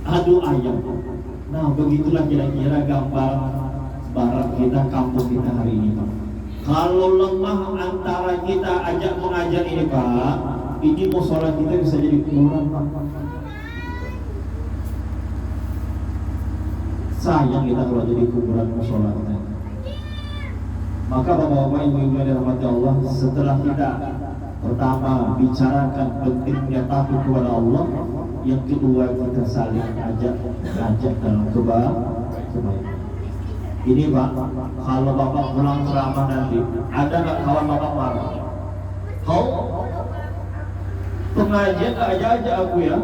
adu ayam. Nah, begitulah kira-kira gambar barat kita, kampung kita hari ini, Pak. Kalau lemah antara kita ajak mengajar ini, Pak, ini musola kita bisa jadi kuburan, Pak. Sayang kita kalau jadi kuburan musola kita. Maka bapak-bapak, ibu-ibu yang dirahmati Allah, setelah kita pertama bicarakan pentingnya takut kepada Allah, yang kedua kita saling ajak dalam kebaikan. Ini Pak, kalau bapak pulang ceramah nanti, ada nggak kawan bapak marah? Kau pengajian nggak ajak aku ya?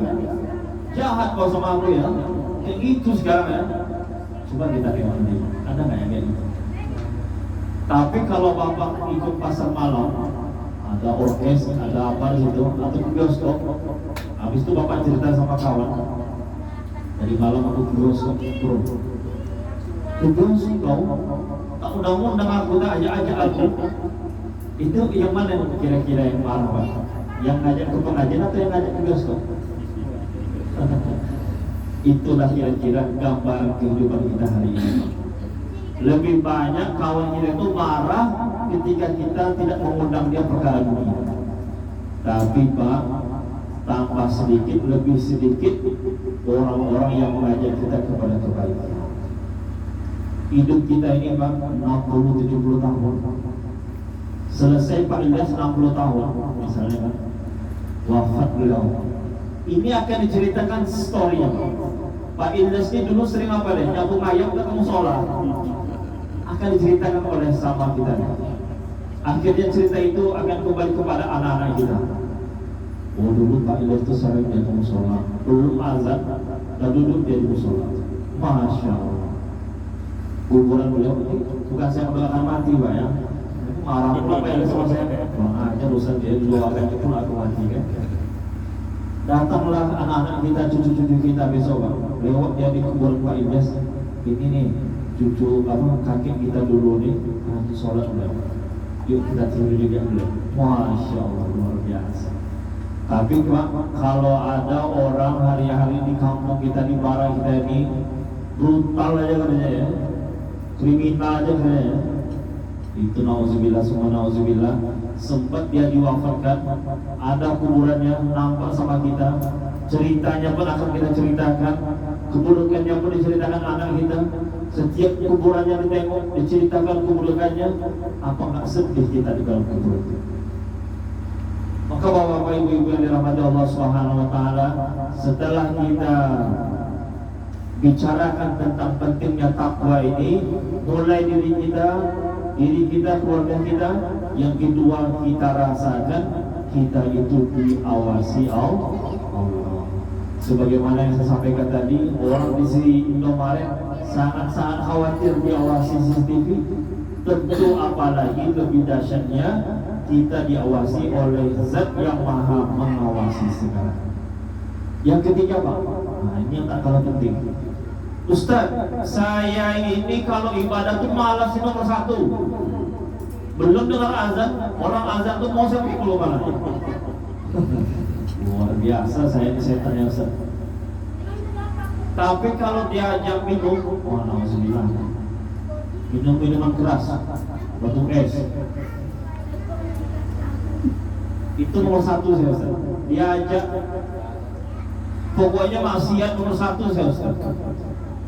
Jahat kau sama aku ya? Kayak gitu sekarang ya? Coba kita tengok nanti, ada nggak yang kayak gitu? Tapi kalau bapak ikut pasar malam, ada orkes, ada apa di situ, atau ke bioskop, habis itu bapak cerita sama kawan, dari malam aku ke bioskop, bro, ke bioskop kau, tak undang-undang aku, tak ajak aku. Itu yang mana kira-kira yang marah, Pak? Yang ngajak ke pengajian atau yang ngajak ke bioskop? Itulah kira-kira gambar kehidupan kita hari ini. Lebih banyak kawan kita itu marah ketika kita tidak mengundang dia perkara dunia. Tapi Pak, tambah sedikit, lebih sedikit orang-orang yang mengajak kita kepada kebaikan. Hidup kita ini Pak, 60-70 tahun. Selesai Pak Ilyas 60 tahun misalnya kan, wafat beliau. Ini akan diceritakan story-nya Pak Ilyas ini dulu sering apa deh, nyambung ayam ketemu sholat. Akan diceritakan oleh sama kita. Akhirnya cerita itu akan kembali kepada anak-anak kita. Oh dulu Pak Ilyas itu sering dia musola, belum azan dan duduk dia di musola. Masya Allah. Kuburan beliau ini bukan saya akan mati Pak ya. Marah pula Pak Ilyas sama saya. Wah aja urusan dia doakan itu aku mati kan. Datanglah anak-anak kita, cucu-cucu kita besok Pak. Lewat dia di kuburan Pak Ilyas. Ini nih cucu kakek kita dulu nih nanti sholat beliau. Yuk kita tidur juga beliau. Masya Allah luar biasa. Tapi Pak, kalau ada orang hari-hari di kampung kita, di barat kita ini brutal aja katanya ya, kriminal aja katanya ya, itu nauzubillah, semua nauzubillah. Sempat dia diwafatkan, ada kuburannya nampak sama kita, ceritanya pun akan kita ceritakan, keburukannya pun diceritakan anak kita. Setiap kuburannya ditengok, diceritakan keburukannya. Apa nggak sedih kita di dalam kubur itu? Maka bapak-bapak, ibu-ibu yang dirahmati Allah Subhanahu wa Ta'ala, setelah kita bicarakan tentang pentingnya takwa ini, mulai diri kita, keluarga kita. Yang kedua, kita rasakan kita itu diawasi Allah. Sebagaimana yang saya sampaikan tadi, orang di sini Indomaret sangat-sangat khawatir diawasi CCTV. Tentu apalagi lebih dahsyatnya kita diawasi oleh Zat yang Maha mengawasi segala. Yang ketiga Pak, nah ini yang tak kalah penting. Ustaz, saya ini kalau ibadah tuh malas nomor satu. Belum dengar azan, orang azan tuh mau saya pikul malah. Luar biasa saya ini setan ya Ustaz. Tapi kalau diajak minum, nauzubillah, minum minuman keras, batu es, itu nomor satu saya Ustaz. Diajak, pokoknya maksiat nomor satu saya Ustaz.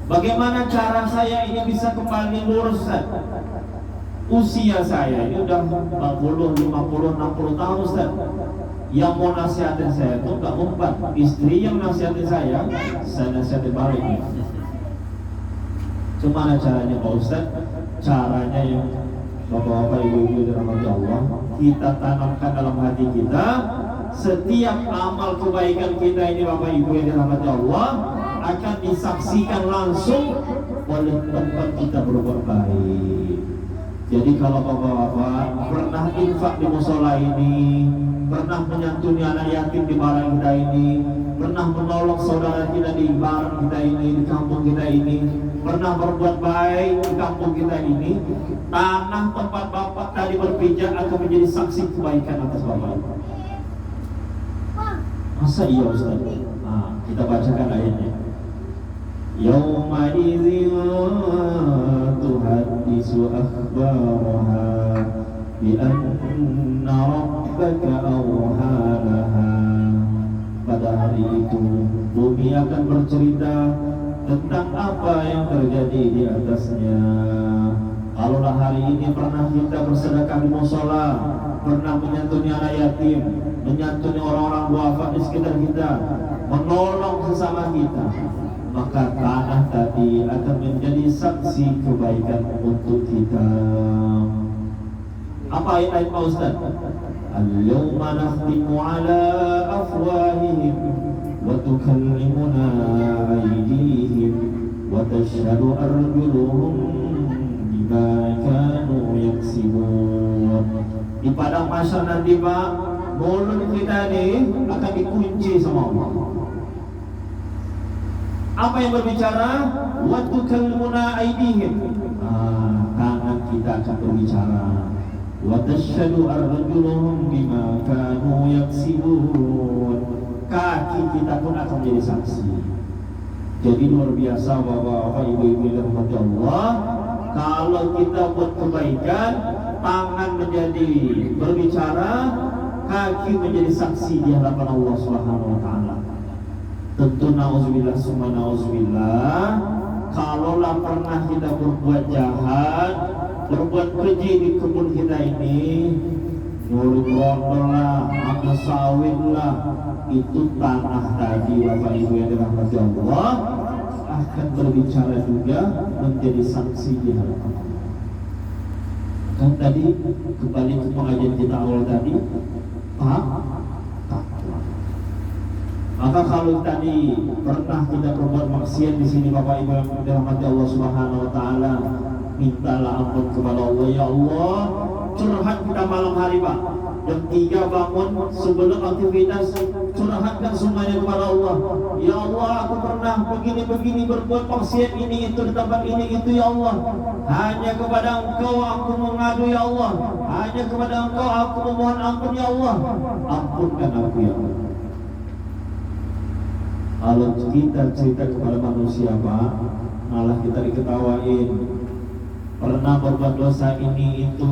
Bagaimana cara saya ini bisa kembali lurus Ustaz? Usia saya ini udah 40, 50, 60 tahun Ustaz. Yang mau nasihatin saya itu gak mempan. Istri yang nasihatin saya nasihatin balik. Gimana caranya Pak Ustaz? Caranya yang bapak-bapak, ibu-ibu dirahmati Allah, kita tanamkan dalam hati kita. Setiap amal kebaikan kita ini bapak ibu yang dirahmati Allah akan disaksikan langsung oleh tempat kita berbuat baik. Jadi kalau bapak-bapak pernah infak di musola ini, pernah menyantuni anak yatim di barat kita ini, pernah menolong saudara kita di barat kita ini, di kampung kita ini, pernah berbuat baik di kampung kita ini, tanah tempat bapak tadi berpijak akan menjadi saksi kebaikan atas bapak. Masa iya Ustaz? Kita bacakan ayatnya. Yauma idzin tuhaddisu akhbaraha bi anna rabbaka awhalaha. Pada hari itu bumi akan bercerita tentang apa yang terjadi di atasnya. Kalaulah hari ini pernah kita bersedekah di musola, pernah menyantuni anak yatim, menyantuni orang-orang duafa di sekitar kita, menolong sesama kita, maka tanah tadi akan menjadi saksi kebaikan untuk kita. Apa ayat Pak Ustaz? Al-yawma nakhtimu ala afwahihim wa tukallimuna aydihim wa tashhadu arjuluhum bima kanu yaksibun. Di padang mahsyar nanti Pak, mulut kita ini akan dikunci sama Allah. Apa yang berbicara? Wa tukallimuna aydihim. Tangan kita akan berbicara. Wa tashhadu arjuluhum bima kanu yaksibun. Kaki kita pun akan menjadi saksi. Jadi luar biasa Bapak-bapak, ibu-ibu yang dirahmati Allah. Kalau kita buat kebaikan, tangan menjadi berbicara, kaki menjadi saksi di hadapan Allah Subhanahu wa taala. Tentu nauzubillah summa nauzubillah, kalaulah pernah kita berbuat jahat, berbuat keji di kebun kita ini, nyuri rondol lah, ambil sawit lah, itu tanah tadi Bapak Ibu yang dirahmati Allah akan berbicara juga, menjadi saksi di hadapan Allah. Kan tadi kembali ke pengajian kita awal tadi, takwa. Maka kalau tadi pernah kita berbuat maksiat di sini Bapak Ibu yang dirahmati Allah Subhanahu wa taala, mintalah ampun kepada Allah. Ya Allah, curhat kita malam hari Pak, jam 3 bangun sebelum aktivitas, curhatkan semuanya kepada Allah. Ya Allah, aku pernah begini berbuat maksiat ini itu di tempat ini itu ya Allah. Hanya kepada Engkau aku mengadu ya Allah. Hanya kepada Engkau aku memohon ampun ya Allah. Ampunkan aku ya Allah. Kalau kita cerita kepada manusia Pak, malah kita diketawain. Pernah berbuat dosa ini itu